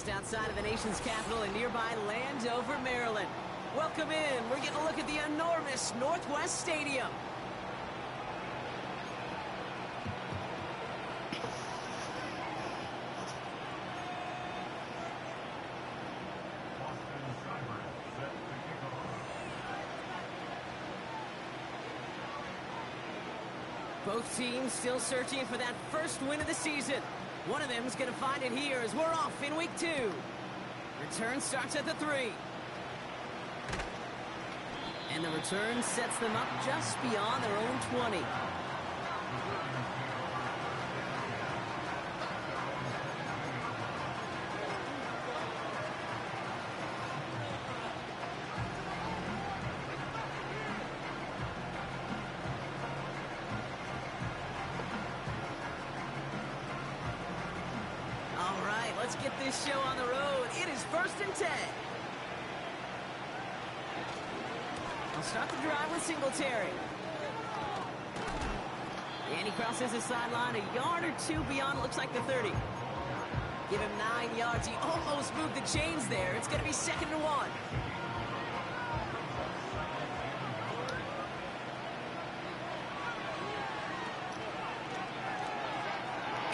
just outside of the nation's capital in nearby Landover, Maryland. Welcome in. We're getting a look at the enormous Northwest Stadium. Both teams still searching for that first win of the season. One of them is going to find it here as we're off in week 2. Return starts at the 3. And the return sets them up just beyond their own 20. Let's get this show on the road. It is 1st and 10. I'll start the drive with Singletary. And he crosses the sideline a yard or 2 beyond, looks like the 30. Give him 9 yards. He almost moved the chains there. It's going to be 2nd and 1.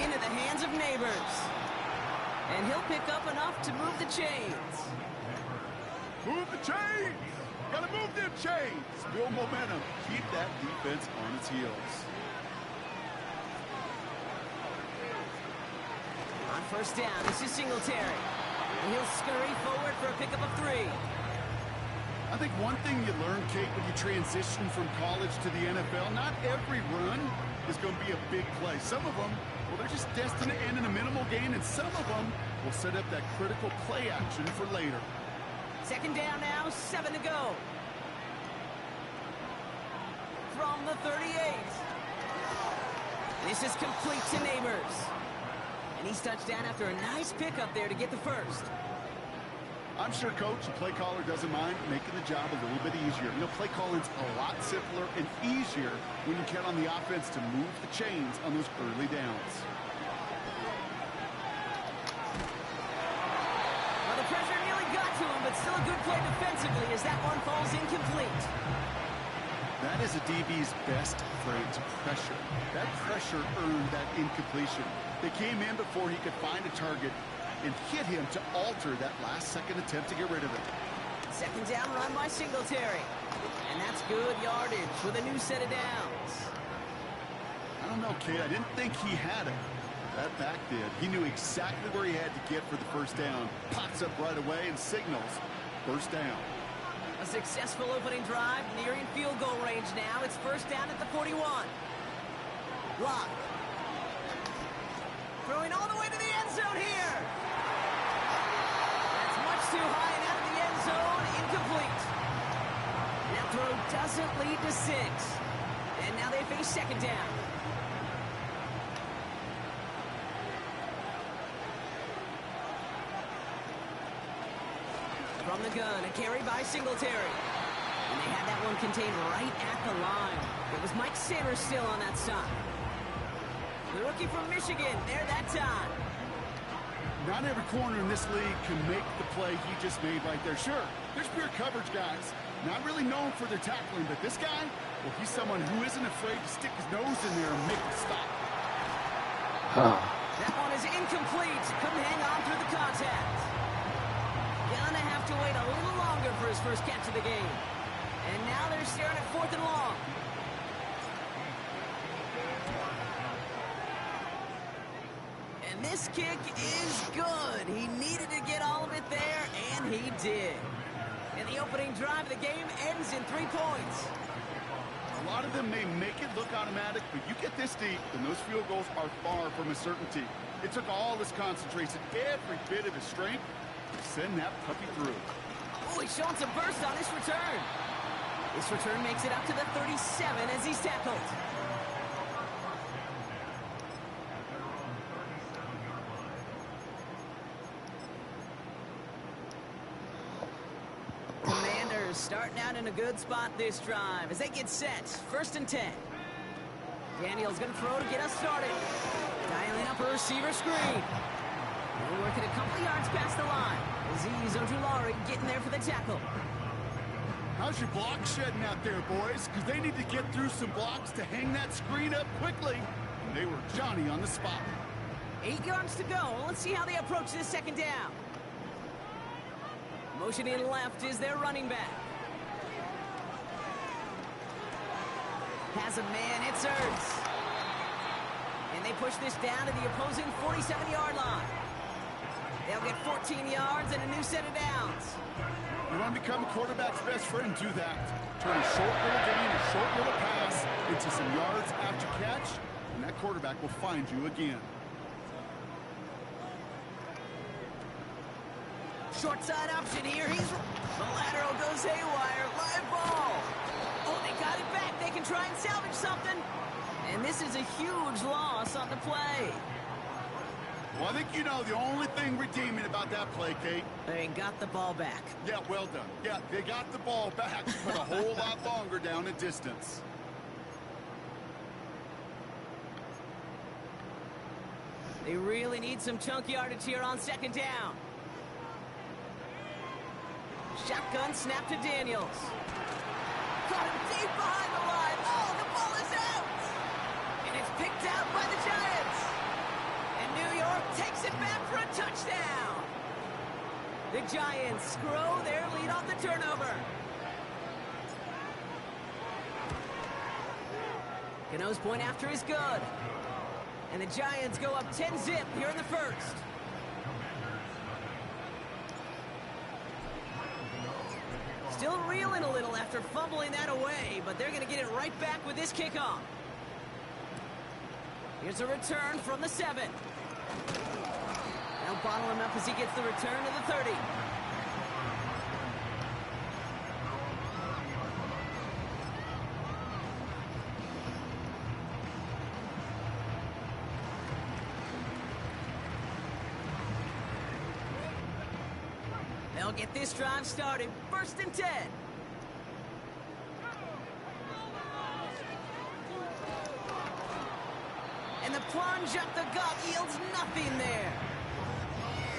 Into the hands of Neighbors. And he'll pick up enough to move the chains. Move the chains! Gotta move them chains! Build momentum. Keep that defense on its heels. On 1st down, this is Singletary. And he'll scurry forward for a pickup of 3. I think one thing you learn, Kate, when you transition from college to the NFL, not every run is going to be a big play. Some of them, well, they're just destined to end in a minimal gain, and some of them will set up that critical play action for later. 2nd down now, 7 to go. From the 38. This is complete to Neighbors. And he's touched down after a nice pickup there to get the first. I'm sure Coach and play caller doesn't mind making the job a little bit easier. You know, play calling's a lot simpler and easier when you count on the offense to move the chains on those early downs. Well, the pressure nearly got to him, but still a good play defensively as that one falls incomplete. That is a DB's best phrase, pressure. That pressure earned that incompletion. They came in before he could find a target and hit him to alter that last-second attempt to get rid of it. 2nd down run by Singletary. And that's good yardage with a new set of downs. I don't know, Kate. I didn't think he had it. That back did. He knew exactly where he had to get for the 1st down. Pops up right away and signals 1st down. A successful opening drive, nearing field goal range now. It's 1st down at the 41. Lock. Throwing all the way to the end zone here. That's much too high and out of the end zone. Incomplete. That throw doesn't lead to 6. And now they face 2nd down. From the gun, a carry by Singletary. And they had that one contained right at the line. It was Mike Sanders still on that side. The rookie from Michigan, there that time. Not every corner in this league can make the play he just made right there. Sure, there's pure coverage guys. Not really known for their tackling, but this guy, well, he's someone who isn't afraid to stick his nose in there and make a stop. That one is incomplete. Couldn't hang on through the contact. Gonna have to wait a little longer for his first catch of the game. And now they're staring at 4th and long. And this kick is good. He needed to get all of it there, and he did. And the opening drive of the game ends in 3 points. A lot of them may make it look automatic, but you get this deep, and those field goals are far from a certainty. It took all his concentration, every bit of his strength, to send that puppy through. Oh, he's showing some burst on this return. This return makes it up to the 37 as he's tackled. Commanders starting out in a good spot this drive as they get set. 1st and 10. Daniel's going to throw to get us started. Dialing up a receiver screen. They're working a couple of yards past the line. s1w2 getting there for the tackle. How's your block shedding out there, boys? Because they need to get through some blocks to hang that screen up quickly. And they were Johnny on the spot. 8 yards to go. Let's see how they approach this second down. Motion in left is their running back. Has a man, it's Ertz. And they push this down to the opposing 47-yard line. They'll get 14 yards and a new set of downs. You want to become a quarterback's best friend, do that. Turn a short little gain, a short little pass into some yards after catch, and that quarterback will find you again. Short side option here. The lateral goes haywire. Live ball. Oh, they got it back. They can try and salvage something. And this is a huge loss on the play. Well, I think you know the only thing redeeming about that play, Kate. They got the ball back. Yeah, well done. Yeah, they got the ball back, but a whole lot longer down in distance. They really need some chunk yardage here on second down. Shotgun snap to Daniels. Caught him deep behind the line. Oh, the ball is out. And it's picked out by the Giants. And New York takes it back for a touchdown. The Giants grow their lead on the turnover. Cano's point after is good. And the Giants go up 10-zip here in the first. Still reeling a little after fumbling that away, but they're going to get it right back with this kickoff. Here's a return from the 7. They'll bottle him up as he gets the return to the 30. They'll get this drive started. 1st and 10. And the plunge up the gut yields nothing there.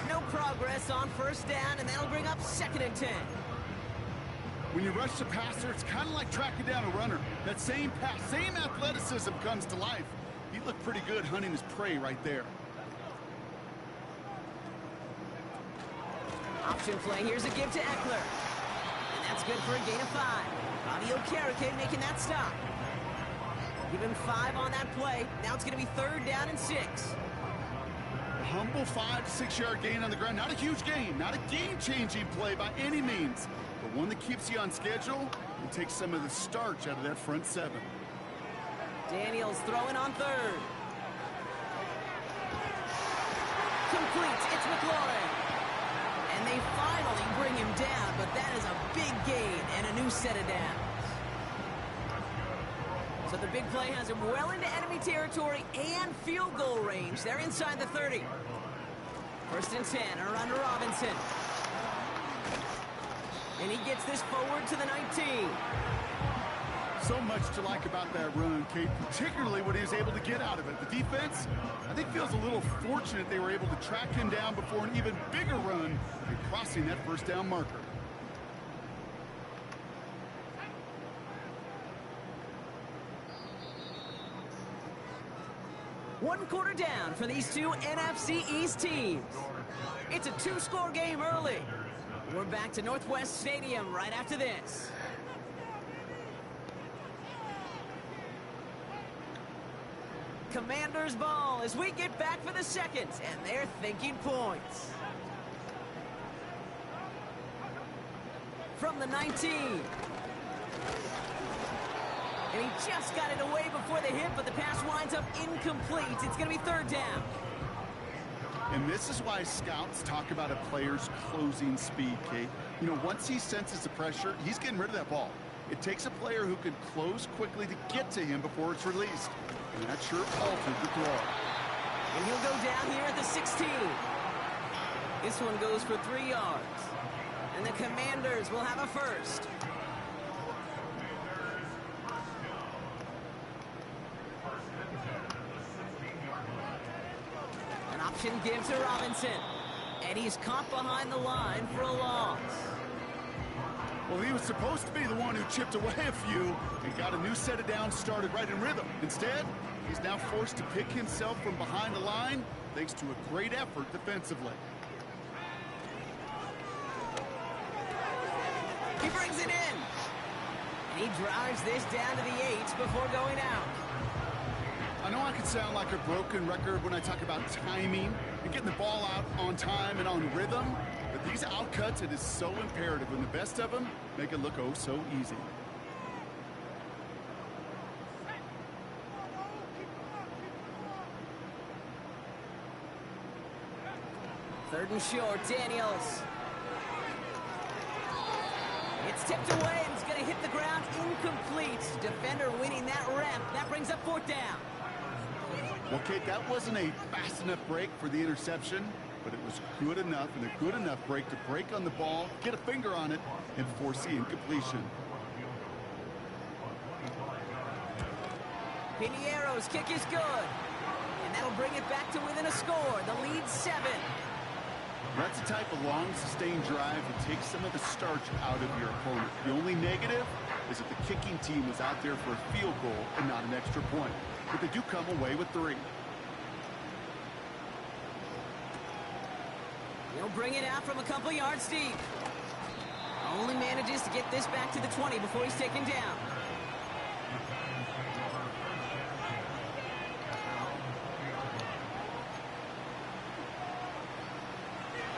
No progress on 1st down, and that'll bring up 2nd and 10. When you rush the passer, it's kind of like tracking down a runner. That same pass, same athleticism comes to life. He looked pretty good hunting his prey right there. Option play, here's a give to Eckler. And that's good for a gain of 5. Bobby Okereke making that stop. Give him 5 on that play. Now it's going to be 3rd down and 6. A humble 5 to 6 yard gain on the ground. Not a huge gain, not a game-changing play by any means, but one that keeps you on schedule and takes some of the starch out of that front 7. Daniels throwing on 3rd. Complete, it's McLaurin. And they finally bring him down, but that is a big gain and a new set of downs. So the big play has him well into enemy territory and field goal range. They're inside the 30. 1st and 10, around to Robinson. And he gets this forward to the 19. So much to like about that run, Kate, particularly what he was able to get out of it. The defense, I think, feels a little fortunate they were able to track him down before an even bigger run and crossing that 1st down marker. One quarter down for these two NFC East teams. It's a 2-score game early. We're back to Northwest Stadium right after this. Commanders ball as we get back for the 2nd, and they're thinking points. From the 19. And he just got it away before the hit, but the pass winds up incomplete. It's going to be 3rd down. And this is why scouts talk about a player's closing speed, Kate. You know, once he senses the pressure, he's getting rid of that ball. It takes a player who can close quickly to get to him before it's released. And that sure altered the throw. And he'll go down here at the 16. This one goes for 3 yards. And the Commanders will have a 1st. Option gives to Robinson. And he's caught behind the line for a loss. Well, he was supposed to be the one who chipped away a few and got a new set of downs started right in rhythm. Instead, he's now forced to pick himself from behind the line thanks to a great effort defensively. He brings it in. And he drives this down to the 8 before going out. I know I can sound like a broken record when I talk about timing and getting the ball out on time and on rhythm, but these outcuts, it is so imperative, and the best of them make it look oh so easy. Third and short, Daniels. It's tipped away and it's going to hit the ground incomplete. Defender winning that rep. That brings up 4th down. Well, Kate, that wasn't a fast enough break for the interception, but it was good enough and a good enough break to break on the ball, get a finger on it, and force the incompletion. Piniero's kick is good. And that'll bring it back to within a score. The lead 7. That's the type of long, sustained drive that takes some of the starch out of your opponent. The only negative is that the kicking team was out there for a field goal and not an extra point. But they do come away with 3. He'll bring it out from a couple yards deep. Only manages to get this back to the 20 before he's taken down.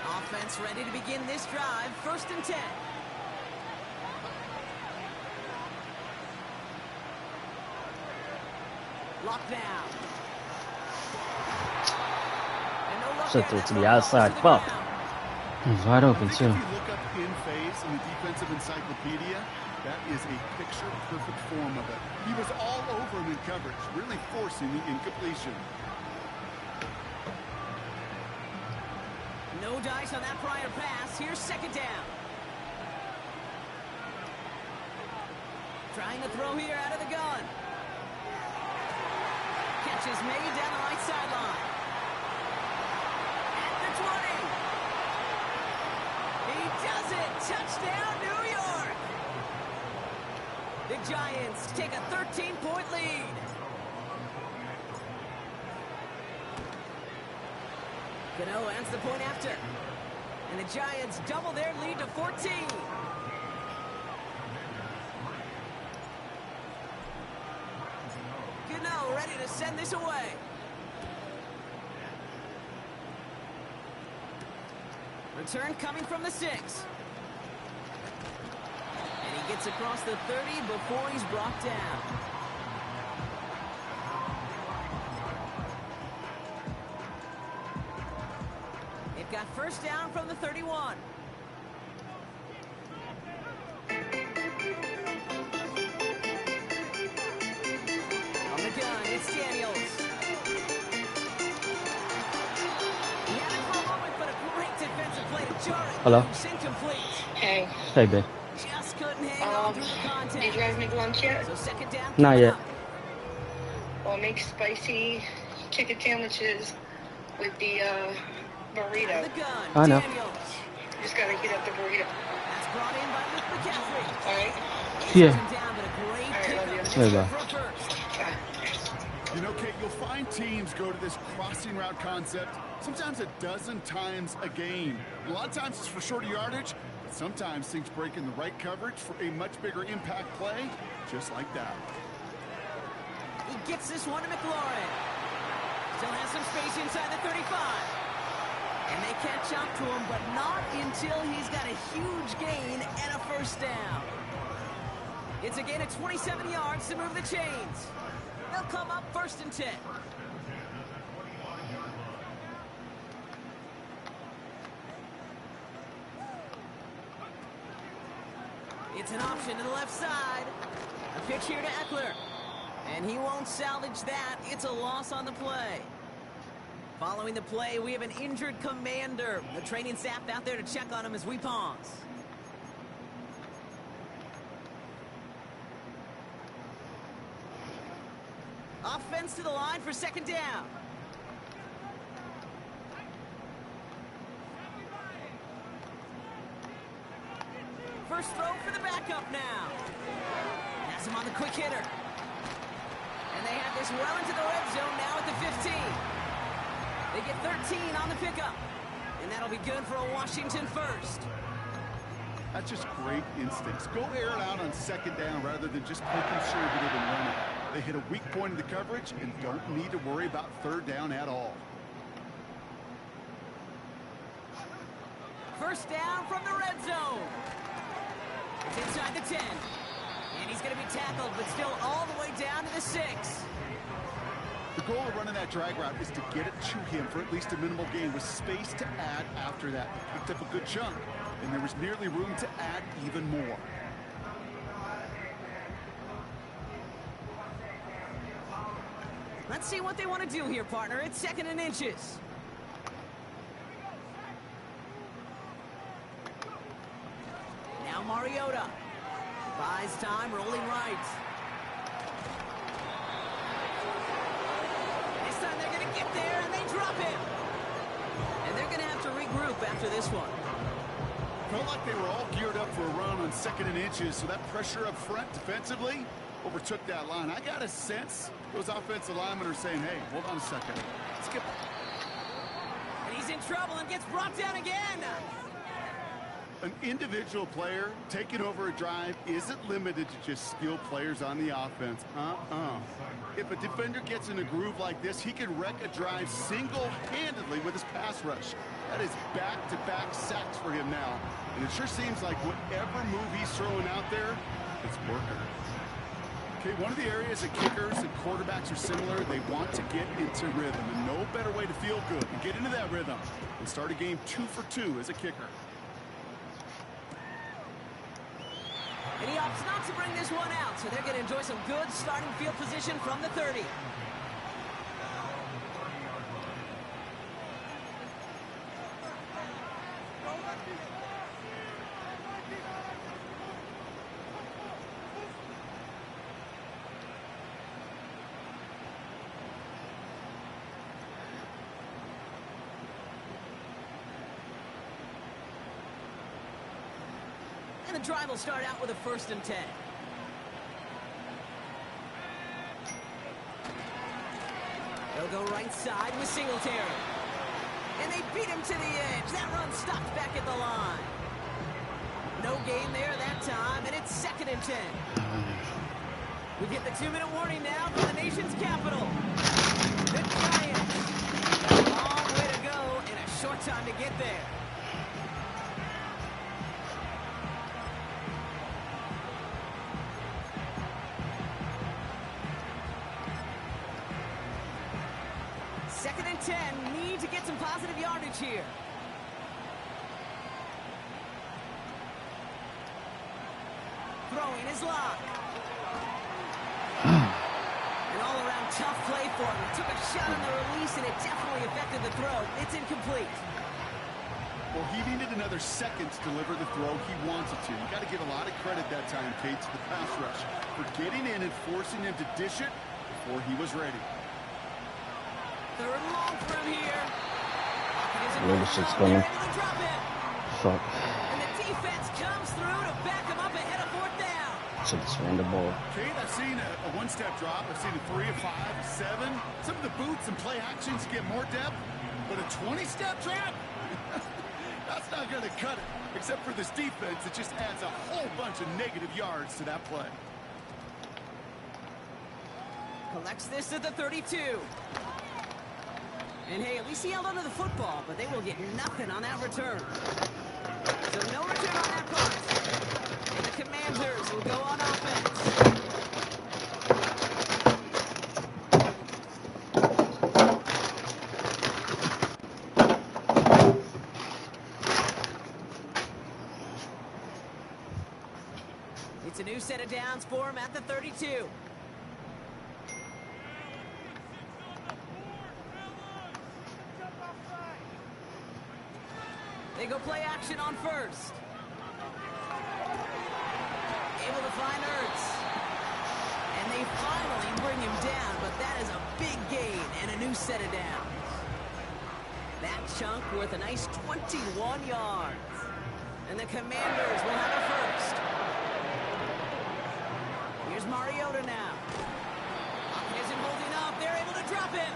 Offense ready to begin this drive. 1st and 10. Lockdown. Set it to the outside bump. He's wide open too. If you look up in phase in the defensive encyclopedia, that is a picture-perfect form of it. He was all over him in coverage, really forcing the incompletion. No dice on that prior pass. Here's 2nd down. Trying to throw here out of the gun. Catch is made down the right sideline. At the 20. He does it. Touchdown, New York. The Giants take a 13-point lead. Cano adds the point after. And the Giants double their lead to 14. Cano ready to send this away. Return coming from the 6. And he gets across the 30 before he's brought down. They've got 1st down from the 31. On the gun, it's Daniels. He had it for a moment, but a great defensive play to jar it. Hello. It's incomplete. Hey. Hey, babe. Just couldn't hang on through the contact. Did you guys make lunch yet? So 2nd down. Not yet. Well, make spicy chicken sandwiches with the burrito. The gun. I know. Daniels. Just gotta heat up the burrito. That's brought in by Luke McCaffrey. All right. Yeah. Down, but a great All right, love pickup. you. There you go. For a first. You know, Kate, you'll find teams go to this crossing route concept sometimes a dozen times a game. A lot of times it's for shorter yardage, but sometimes things break in the right coverage for a much bigger impact play, just like that. He gets this one to McLaurin. Still has some space inside the 35. And they catch up to him, but not until he's got a huge gain and a 1st down. It's a gain of 27 yards to move the chains. They'll come up 1st and 10. It's an option to the left side. A pitch here to Eckler. And he won't salvage that. It's a loss on the play. Following the play, we have an injured commander. The training staff out there to check on him as we pause. Offense to the line for 2nd down. first throw for the backup now. Has him on the quick hitter. And they have this well into the red zone now at the 15. They get 13 on the pickup. And that'll be good for a Washington first. That's just great instincts. Go air it out on second down rather than just play conservative and run it. They hit a weak point in the coverage and don't need to worry about third down at all. First down from the red zone. It's inside the 10. And he's going to be tackled, but still all the way down to the 6. The goal of running that drag route is to get it to him for at least a minimal gain with space to add after that. He picked up a good chunk, and there was nearly room to add even more. Let's see what they want to do here, partner. It's 2nd and inches. Now Mariota. Buys time, rolling right. This time they're going to get there, and they drop him. And they're going to have to regroup after this one. Felt like they were all geared up for a run on 2nd and inches, so that pressure up front defensively overtook that line. I got a sense those offensive linemen are saying, hey, hold on a second. Skip. And he's in trouble and gets brought down again. An individual player taking over a drive isn't limited to just skilled players on the offense. If a defender gets in a groove like this, he can wreck a drive single-handedly with his pass rush. That is back-to-back sacks for him now. And it sure seems like whatever move he's throwing out there, it's working. Okay, one of the areas that kickers and quarterbacks are similar, they want to get into rhythm. And no better way to feel good and get into that rhythm and start a game 2 for 2 as a kicker. And he opts not to bring this one out, so they're going to enjoy some good starting field position from the 30. And the drive will start out with a 1st and 10. They'll go right side with Singletary. And they beat him to the edge. That run stopped back at the line. No gain there that time, and it's 2nd and 10. We get the 2-minute warning now from the nation's capital. The Giants. A long way to go and a short time to get there. Second and 10, need to get some positive yardage here. Throwing is locked. An all-around tough play for him. He took a shot on the release, and it definitely affected the throw. It's incomplete. Well, he needed another second to deliver the throw he wanted to. You got to give a lot of credit that time, Kate, to the pass rush for getting in and forcing him to dish it before he was ready. 3rd and long for him here. Leadership's coming. Fuck. And the defense comes through to back him up ahead of 4th down. Should have ran the ball. Kate, I've seen a one-step drop. I've seen a 3, a 5, a 7. Some of the boots and play actions get more depth, but a 20-step drop? That's not going to cut it. Except for this defense, it just adds a whole bunch of negative yards to that play. Collects this at the 32. And hey, at least he held onto the football, but they will get nothing on that return. So no return on that punt. And the Commanders will go on offense. It's a new set of downs for him at the 32. They go play action on 1st. Able to find Ertz. And they finally bring him down, but that is a big gain and a new set of downs. That chunk worth a nice 21 yards. And the Commanders will have a 1st. Mariota now. Isn't holding up. They're able to drop him.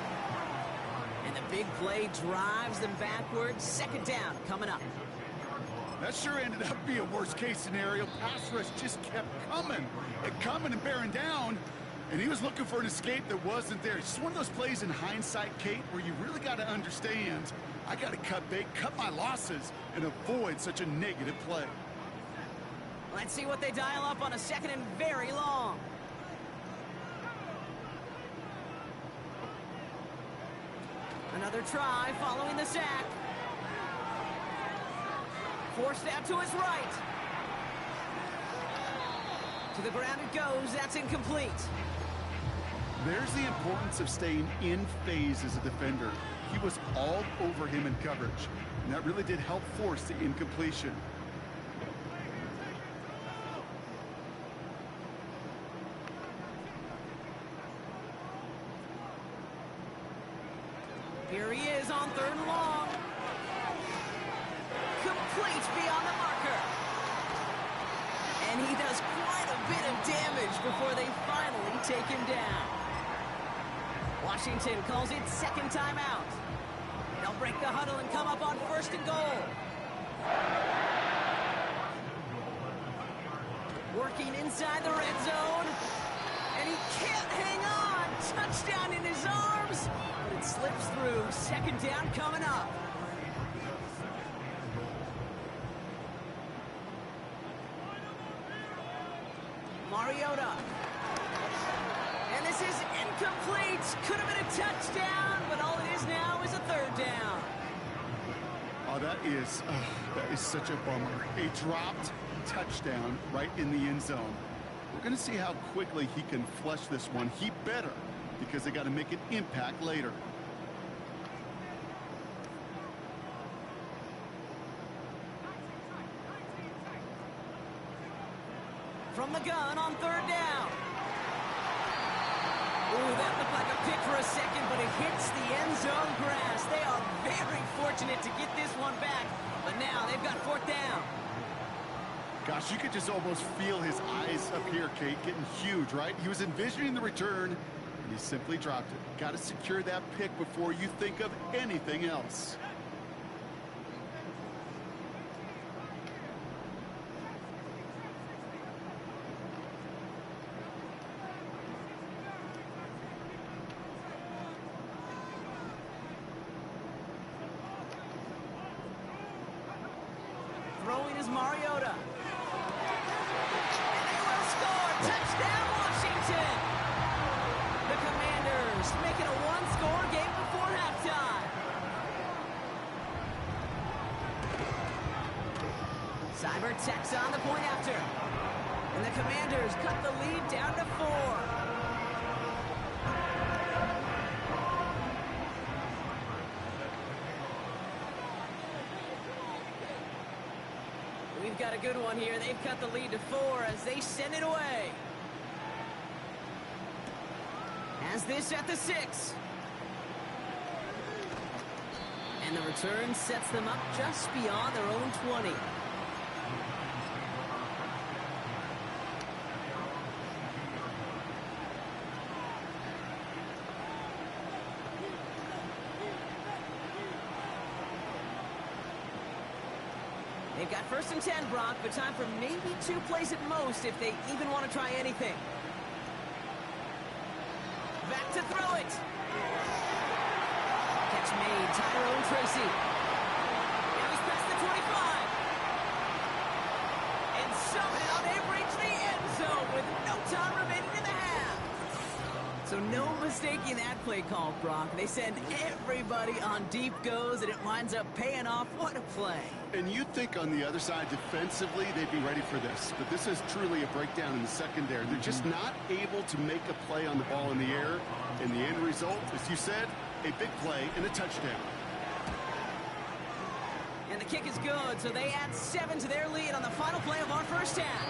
And the big play drives them backwards. Second down coming up. That sure ended up being a worst-case scenario. Pass rush just kept coming and bearing down. And he was looking for an escape that wasn't there. It's just one of those plays in hindsight, Kate, where you really got to understand, I got to cut bait, cut my losses, and avoid such a negative play. Let's see what they dial up on a second and very long. Another try following the sack. Forced out to his right. To the ground it goes. That's incomplete. There's the importance of staying in phase as a defender. He was all over him in coverage, and that really did help force the incompletion. Here he is on third and long. Complete beyond the marker. And he does quite a bit of damage before they finally take him down. Washington calls it second timeout. They'll break the huddle and come up on first and goal. Working inside the red zone. And he can't hang on. Touchdown in his arms. But it slips through. Second down coming up. Mariota. And this is incomplete. Could have been a touchdown, but all it is now is a third down. Oh, that is such a bummer. A dropped touchdown right in the end zone. We're going to see how quickly he can flush this one. He better, because they got to make an impact later. From the gun on third down. Ooh, that looked like a pick for a second, but it hits the end zone grass. They are very fortunate to get this one back, but now they've got fourth down. Gosh, you could just almost feel his eyes up here, Kate, getting huge, right? He was envisioning the return, and he simply dropped it. Got to secure that pick before you think of anything else. Throwing is Mariota. And they will score. Touchdown, Washington. The Commanders make it a one-score game before halftime. Seibert tacks on the point after. And the Commanders cut the lead down to 4. We've got a good one here. They've cut the lead to 4 as they send it away. Has this at the 6. And the return sets them up just beyond their own 20. They've got first and 10, Brock, but time for maybe 2 plays at most if they even want to try anything. Back to throw it. Catch made, Tyrone Tracy. Now he's past the 25. And somehow they've reached the end zone with no time remaining in the half. So no mistaking that play call, Brock. They send everybody on deep goes, and it winds up paying off. What a play. And you'd think on the other side, defensively, they'd be ready for this. But this is truly a breakdown in the secondary. They're just not able to make a play on the ball in the air. And the end result, as you said, a big play and a touchdown. And the kick is good, so they add 7 to their lead on the final play of our first half.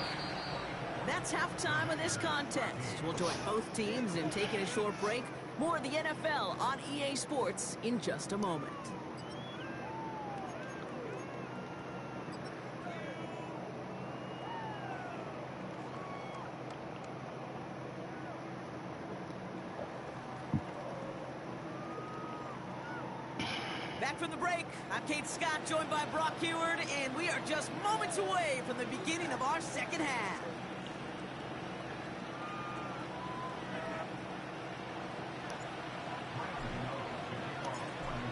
That's halftime of this contest. We'll join both teams in taking a short break. More of the NFL on EA Sports in just a moment. Back from the break, I'm Kate Scott, joined by Brock Heward, and we are just moments away from the beginning of our second half.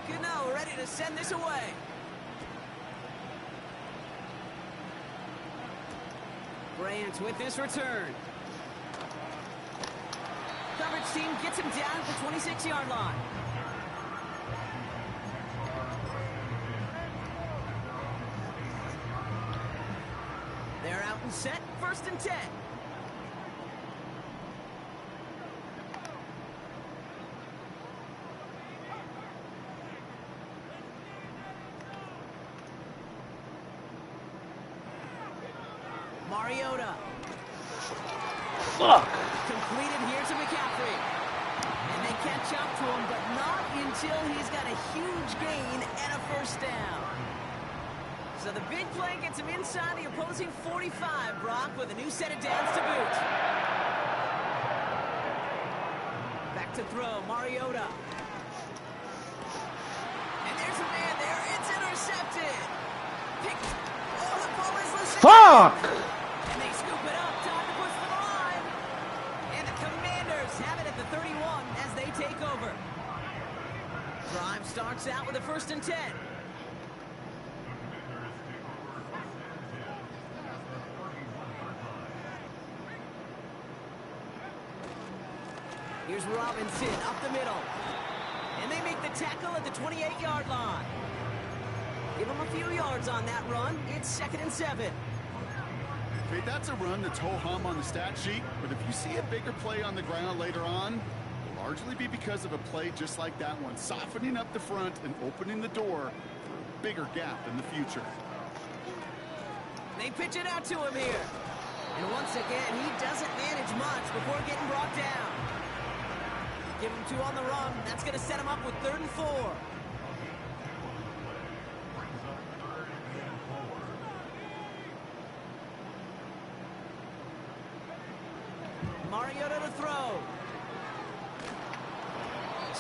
Gano ready to send this away. Bryant with this return. Coverage team gets him down at the 26-yard line. They're out and set, 1st and 10. Mariota. Fuck. Completed here to McCaffrey. And they catch up to him, but not until he's got a huge gain and a 1st down. So the big play gets him inside the opposing 45, Brock, with a new set of downs to boot. Back to throw, Mariota. And there's a man there. It's intercepted. Picked. Oh, the ball is loose. Fuck! And they scoop it up. Time to push for the line. And the Commanders have it at the 31 as they take over. Drive starts out with a 1st and 10. Here's Robinson up the middle. And they make the tackle at the 28-yard line. Give him a few yards on that run. It's 2nd and 7. Okay, that's a run that's ho-hum on the stat sheet, but if you see a bigger play on the ground later on, it'll largely be because of a play just like that one, softening up the front and opening the door for a bigger gap in the future. They pitch it out to him here. And once again, he doesn't manage much before getting brought down. Give him 2 on the run. That's going to set him up with 3rd and 4. Mariota to throw.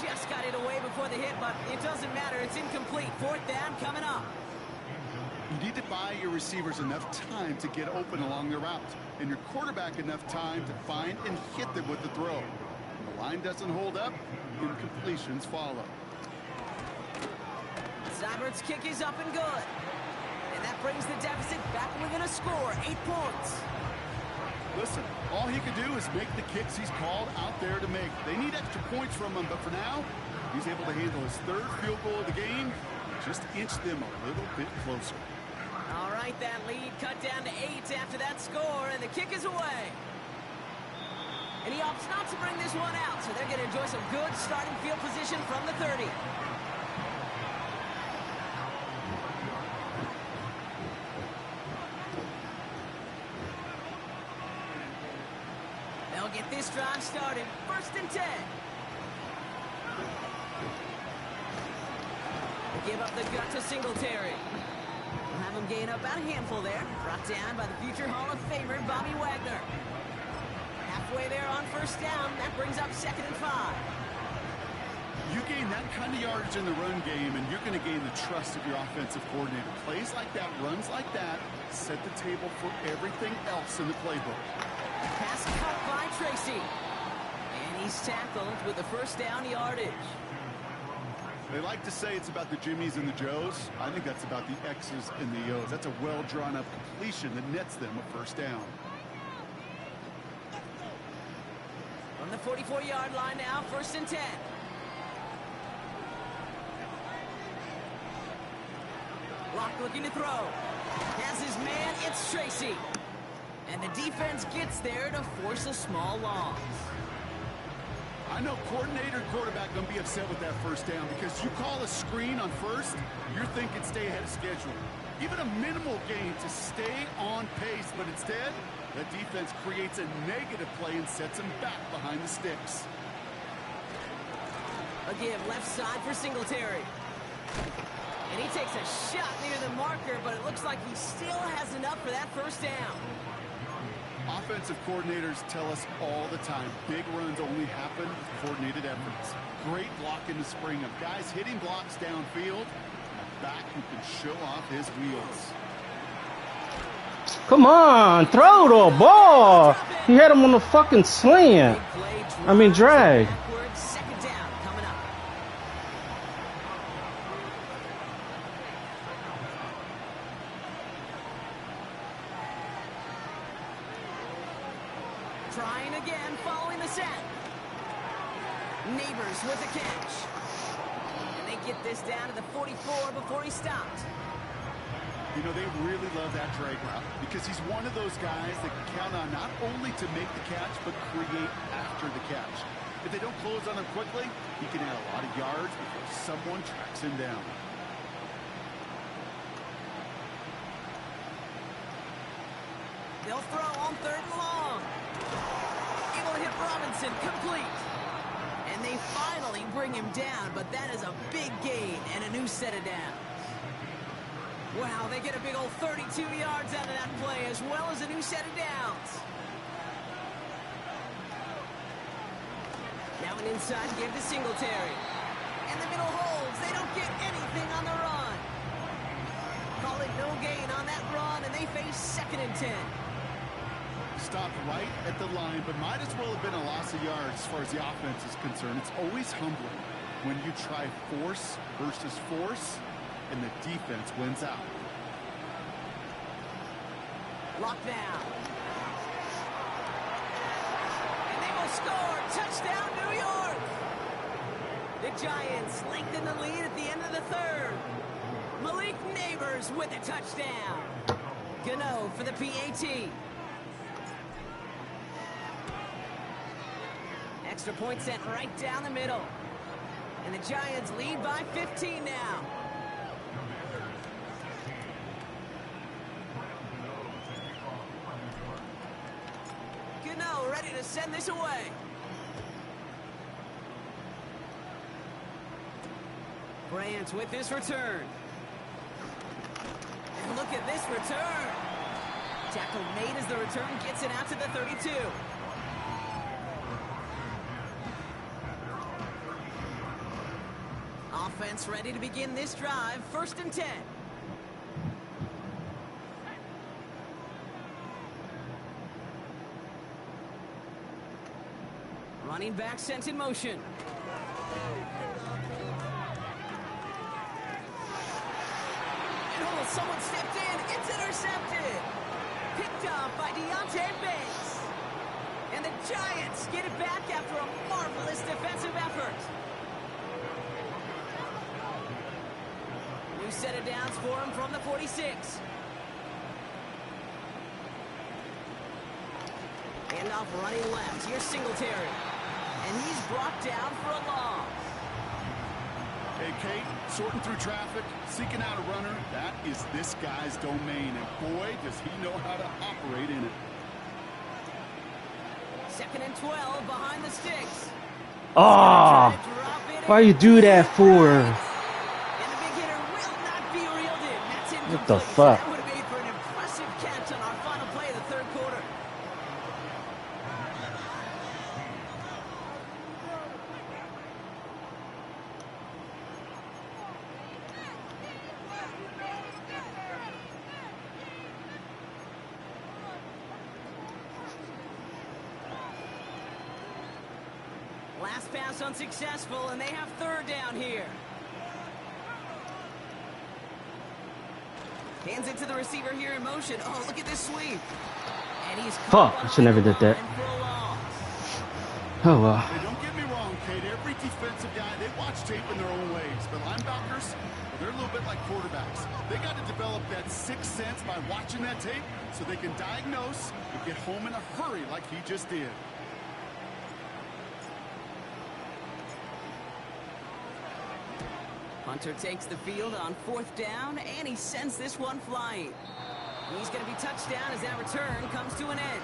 Just got it away before the hit, but it doesn't matter. It's incomplete. 4th down coming up. You need to buy your receivers enough time to get open along the route, and your quarterback enough time to find and hit them with the throw. When the line doesn't hold up, incompletions follow. Seibert's kick is up and good. And that brings the deficit back within a score, 8 points. Listen, all he could do is make the kicks he's called out there to make. They need extra points from him, but for now, he's able to handle his 3rd field goal of the game, just inch them a little bit closer. All right, that lead cut down to 8 after that score, and the kick is away. And he opts not to bring this one out, so they're going to enjoy some good starting field position from the 30. They'll get this drive started. 1st and 10. They give up the gut to Singletary. We'll have him gain up about a handful there. Brought down by the future Hall of Famer, Bobby Wagner. Halfway there on 1st down. That brings up 2nd and 5. You gain that kind of yardage in the run game, and you're going to gain the trust of your offensive coordinator. Plays like that, runs like that, set the table for everything else in the playbook. Pass cut by Tracy. And he's tackled with the 1st down yardage. They like to say it's about the Jimmies and the Joes. I think that's about the X's and the O's. That's a well-drawn-up completion that nets them a 1st down. From the 44-yard line now, 1st and 10. Locke looking to throw. Has his man, it's Tracy. And the defense gets there to force a small loss. I know coordinator and quarterback going to be upset with that 1st down because you call a screen on 1st, you're thinking stay ahead of schedule. Even a minimal gain to stay on pace, but instead, the defense creates a negative play and sets him back behind the sticks. Again, left side for Singletary. And he takes a shot near the marker, but it looks like he still has enough for that 1st down. Offensive coordinators tell us all the time, big runs only happen with coordinated efforts. Great block in the spring of guys hitting blocks downfield, and a back who can show off his wheels. Come on, throw the ball. He had him on the fucking slant. I mean, drag. Second down coming up. Trying again, following the set. Neighbors with the catch. And they get this down to the 44 before he stopped. You know, they really love that drag route because he's one of those guys that can count on not only to make the catch, but create after the catch. If they don't close on him quickly, he can add a lot of yards before someone tracks him down. They'll throw on 3rd and long. Able to hit Robinson, complete. And they finally bring him down, but that is a big gain and a new set of downs. Wow, they get a big old 32 yards out of that play, as well as a new set of downs. Now an inside give to Singletary. And the middle holds. They don't get anything on the run. Call it no gain on that run, and they face 2nd and 10. Stopped right at the line, but might as well have been a loss of yards as far as the offense is concerned. It's always humbling when you try force versus force, and the defense wins out. Lockdown. And they will score. Touchdown, New York. The Giants lengthen the lead at the end of the 3rd. Malik Neighbors with a touchdown. Gano for the PAT. Extra point sent right down the middle. And the Giants lead by 15 now. Gano ready to send this away. Bryant with this return. And look at this return. Tackle made as the return gets it out to the 32. Offense ready to begin this drive. 1st and 10. Running back sent in motion. And oh, someone stepped in. It's intercepted. Picked up by Deontay Banks. And the Giants get it back after a marvelous defensive effort. New set of downs for him from the 46. Handoff running left. Here's Singletary. And he's brought down for a loss. Hey, Kate, sorting through traffic, seeking out a runner, that is this guy's domain. And boy, does he know how to operate in it. 2nd and 12 behind the sticks. Oh, why you do that for? And the big hitter will not be reeled in. That's incomplete. What the fuck? That would have made for an impressive catch on our final play of the 3rd quarter. Last pass unsuccessful, and they have 3rd down here. Hands it to the receiver here in motion. Oh, look at this sweep. And he's Fuck, I should never did that. Oh, well. Hey, don't get me wrong, Kate. Every defensive guy, they watch tape in their own ways. But linebackers, well, they're a little bit like quarterbacks. They got to develop that sixth sense by watching that tape so they can diagnose and get home in a hurry like he just did. Hunter takes the field on 4th down, and he sends this one flying. He's going to be touched down as that return comes to an end.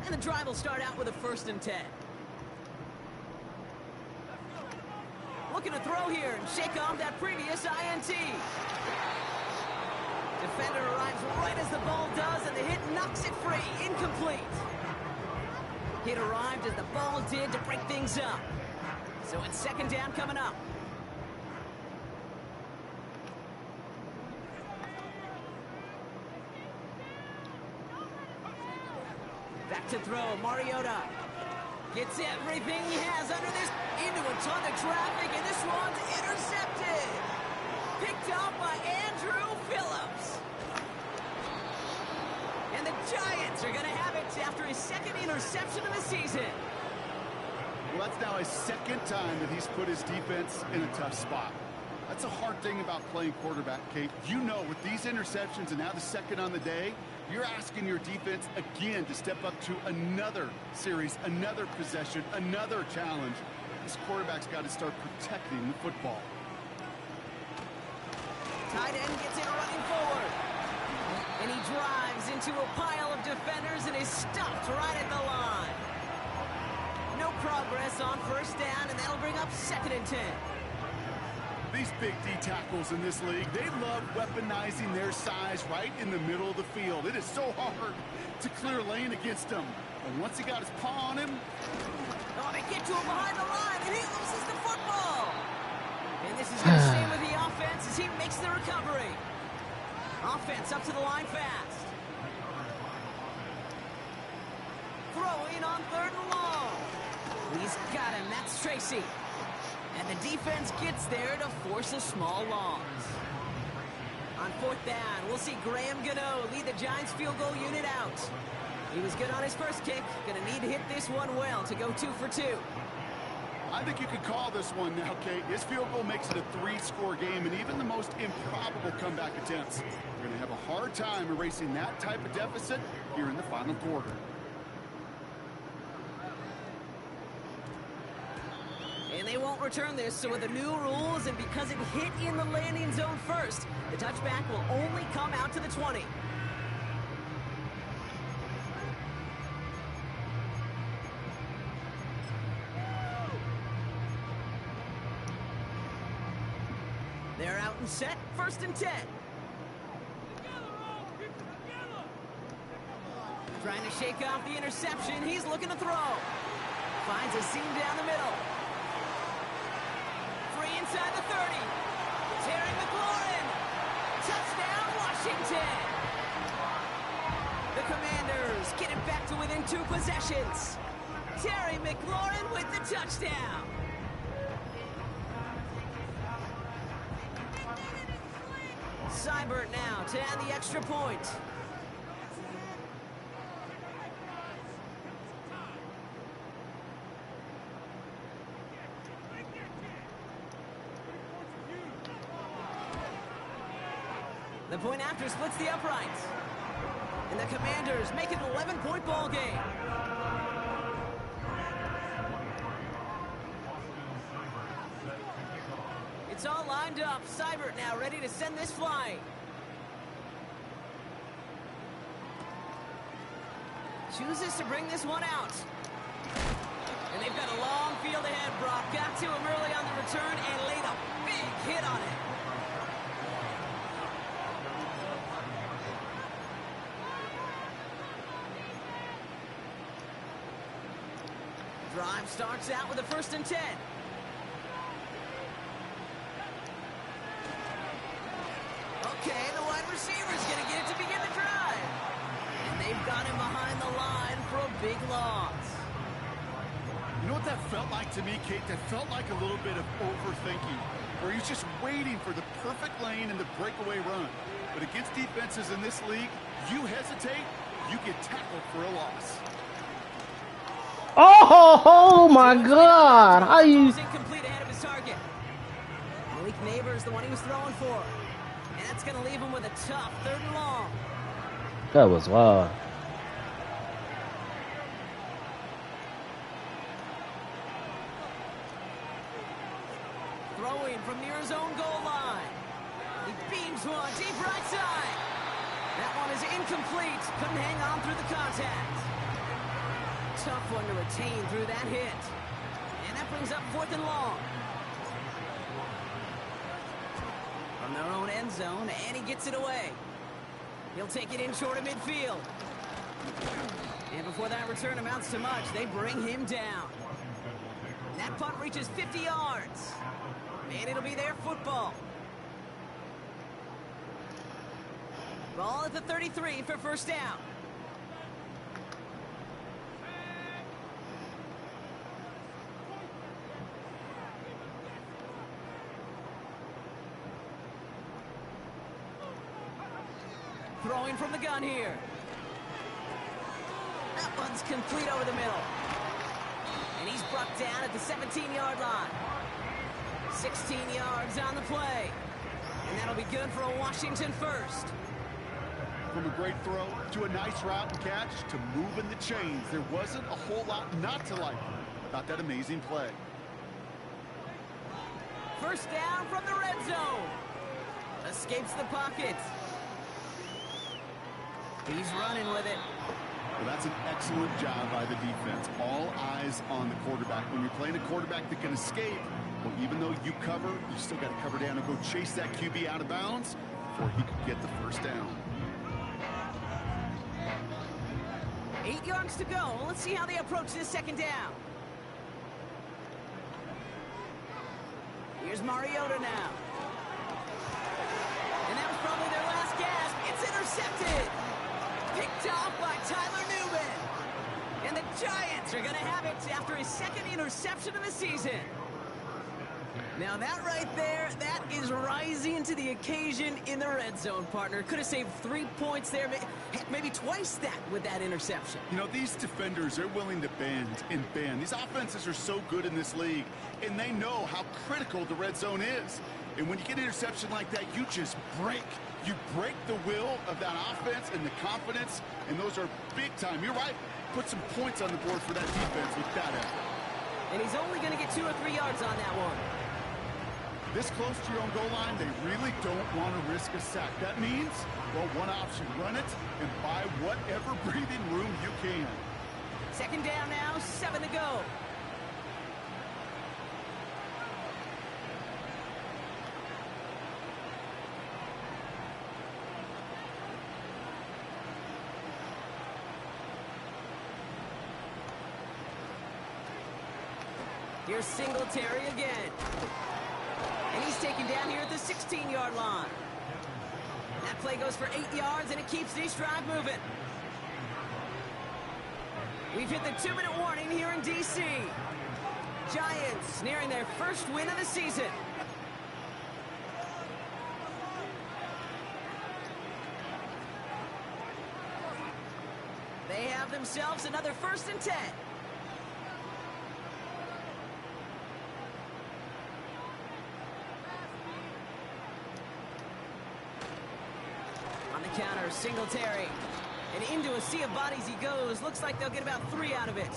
And the drive will start out with a 1st and 10. looking to throw here and shake off that previous INT. Defender arrives right as the ball does, and the hit knocks it free. Incomplete. Hit arrived as the ball did to break things up. So it's second down coming up. Back to throw, Mariota. Gets everything he has under this, into a ton of traffic, and this one's intercepted. Picked off by Andrew Phillips. And the Giants are going to have it after his second interception of the season. Well, that's now his second time that he's put his defense in a tough spot. That's a hard thing about playing quarterback, Kate. You know, with these interceptions and now the second on the day, you're asking your defense again to step up to another series, another possession, another challenge. This quarterback's got to start protecting the football. Tight end gets it running forward. And he drives into a pile of defenders and is stopped right at the line. No progress on first down, and that'll bring up 2nd and 10. These big D tackles in this league, they love weaponizing their size right in the middle of the field. It is so hard to clear lane against them. And once he got his paw on him... Oh, they get to him behind the line, and he loses the football. And this is going to stay with the offense as he makes the recovery. Offense up to the line fast. Throwing on 3rd and long. He's got him. That's Tracy. And the defense gets there to force a small loss. On 4th down, we'll see Graham Gano lead the Giants field goal unit out. He was good on his first kick. Going to need to hit this one well to go 2 for 2. I think you could call this one now, Kate. His field goal makes it a 3-score game, and even the most improbable comeback attempts are going to have a hard time erasing that type of deficit here in the final quarter. And they won't return this, so with the new rules and because it hit in the landing zone first, the touchback will only come out to the 20. They're out and set, 1st and 10. Trying to shake off the interception, he's looking to throw. Finds a seam down the middle. Free inside the 30. Terry McLaurin. Touchdown, Washington. The Commanders get it back to within 2 possessions. Terry McLaurin with the touchdown. Seibert now to add the extra point. The point after splits the uprights. And the Commanders make it an 11-point ball game. It's all lined up. Seibert now ready to send this flying. Chooses to bring this one out. And they've got a long field ahead, Brock. Got to him early on the return and laid a big hit on it. Drive starts out with a 1st and 10. Okay, the wide receiver's going to get it to begin the drive. And they've got him behind the line for a big loss. You know what that felt like to me, Kate? That felt like a little bit of overthinking, where he's just waiting for the perfect lane and the breakaway run. But against defenses in this league, you hesitate, you get tackled for a loss. Oh my God! How you? Incomplete ahead of his target. Malik Neighbors, the one he was throwing for, and that's going to leave him with a tough 3rd and long. That was wild. Throwing from near his own goal line. He beams one deep right side. That one is incomplete. Couldn't hang on through the contact. Tough one to retain through that hit. And that brings up 4th and long. From their own end zone, and he gets it away. He'll take it in short of midfield. And before that return amounts to much, they bring him down. That punt reaches 50 yards. And it'll be their football. Ball at the 33 for first down. Throwing from the gun here. That one's complete over the middle. And he's brought down at the 17-yard line. 16 yards on the play. And that'll be good for a Washington first. From a great throw to a nice route and catch to moving the chains, there wasn't a whole lot not to like about that amazing play. First down from the red zone. Escapes the pocket. He's running with it. Well, that's an excellent job by the defense. All eyes on the quarterback. When you're playing a quarterback that can escape, well, even though you cover, you still got to cover down and go chase that QB out of bounds before he could get the first down. 8 yards to go. Let's see how they approach this second down. Here's Mariota now. And that was probably their last gasp. It's intercepted. Picked off by Tyler Newman. And the Giants are going to have it after his second interception of the season. Now that right there, that is rising to the occasion in the red zone, partner. Could have saved 3 points there, maybe twice that with that interception. You know, these defenders, they're willing to bend and bend. These offenses are so good in this league, and they know how critical the red zone is. And when you get an interception like that, you just break. You break the will of that offense and the confidence, and those are big time. You're right. Put some points on the board for that defense with that effort. And he's only going to get 2 or 3 yards on that one. This close to your own goal line, they really don't want to risk a sack. That means, well, one option, run it and buy whatever breathing room you can. Second down now, 7 to go. Here's Singletary again. And he's taken down here at the 16-yard line. That play goes for 8 yards, and it keeps this drive moving. We've hit the 2-minute warning here in D.C. Giants nearing their first win of the season. They have themselves another 1st and 10. On the counter, Singletary. And into a sea of bodies he goes. Looks like they'll get about 3 out of it.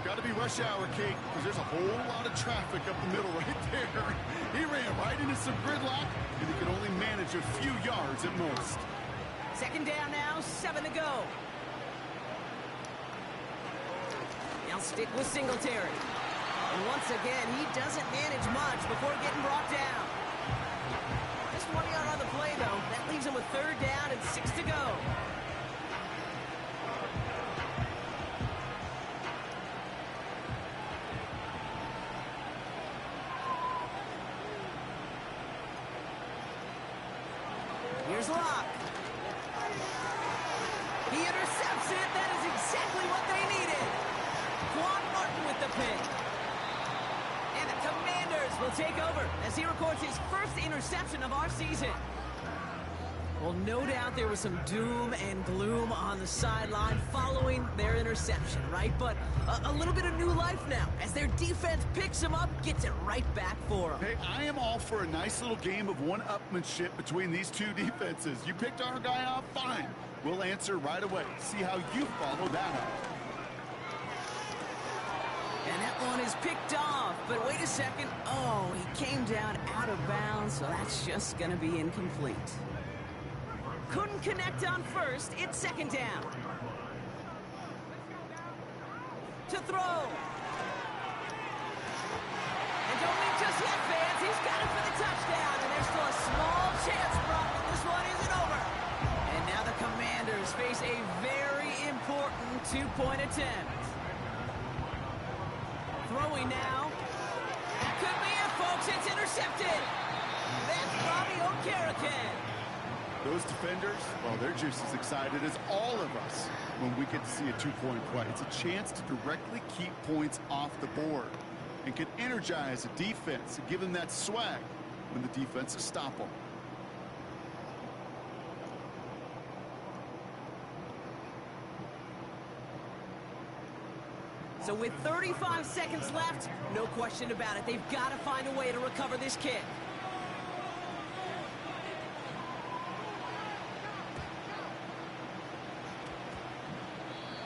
Got to be rush hour, Kate, because there's a whole lot of traffic up the middle right there. He ran right into some gridlock, and he could only manage a few yards at most. Second down now, 7 to go. They'll stick with Singletary. And once again, he doesn't manage much before getting brought down. Just 1 yard on the play, though. That leaves him with 3rd down and 6 to go. Here's Locke. He intercepts it. That is exactly what they needed. Quan Martin with the pick. And the Commanders will take over as he records his first interception of our season. Well, no doubt there was some doom and gloom on the sideline following their interception, right? But a little bit of new life now as their defense picks him up, gets it right back for him. Hey, I am all for a nice little game of one-upmanship between these two defenses. You picked our guy off, fine. We'll answer right away. See how you follow that up. And that one is picked off, but wait a second. Oh, he came down out of bounds, so that's just going to be incomplete. Couldn't connect on first. It's 2nd down. To throw. And don't leave just yet, fans. He's got it for the touchdown, and there's still a small chance, Brock, that this one isn't over. And now the Commanders face a very important two-point attempt. Throwing now. That could be it, folks. It's intercepted. That's Bobby Okereke. Those defenders, well, they're just as excited as all of us when we get to see a two-point play. It's a chance to directly keep points off the board and can energize a defense and give them that swag when the defenses stop them. So with 35 seconds left, no question about it. They've got to find a way to recover this kick.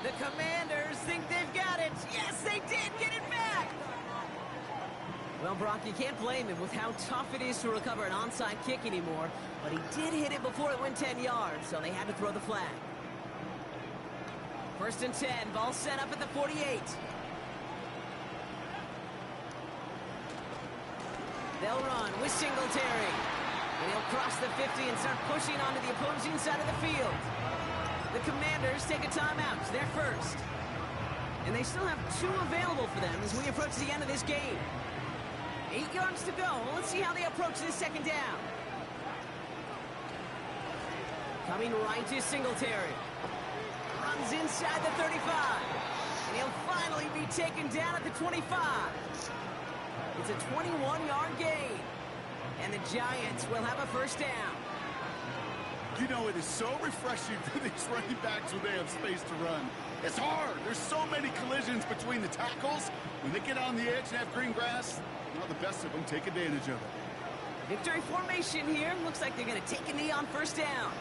The Commanders think they've got it. Yes, they did get it back. Well, Brock, you can't blame him with how tough it is to recover an onside kick anymore. But he did hit it before it went 10 yards, so they had to throw the flag. 1st and 10, ball set up at the 48. They'll run with Singletary. And he'll cross the 50 and start pushing onto the opposing side of the field. The Commanders take a timeout. They're first. And they still have 2 available for them as we approach the end of this game. 8 yards to go. Let's see how they approach this 2nd down. Coming right to Singletary. Runs inside the 35. And he'll finally be taken down at the 25. It's a 21-yard gain. And the Giants will have a 1st down. You know, it is so refreshing for these running backs when they have space to run. It's hard. There's so many collisions between the tackles. When they get on the edge and have green grass, well, the best of them take advantage of it. Victory formation here. Looks like they're going to take a knee on 1st down.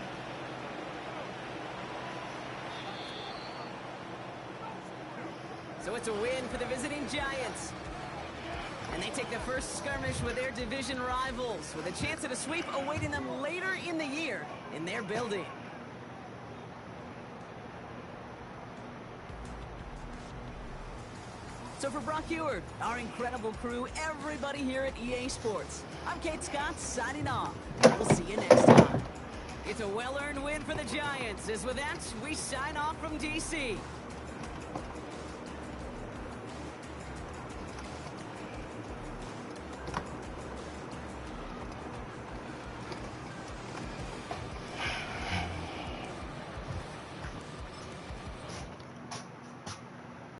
So it's a win for the visiting Giants. And they take the first skirmish with their division rivals, with a chance at a sweep awaiting them later in the year in their building. So for Brock Ewart, our incredible crew, everybody here at EA Sports, I'm Kate Scott signing off. We'll see you next time. It's a well-earned win for the Giants, as with that, we sign off from DC.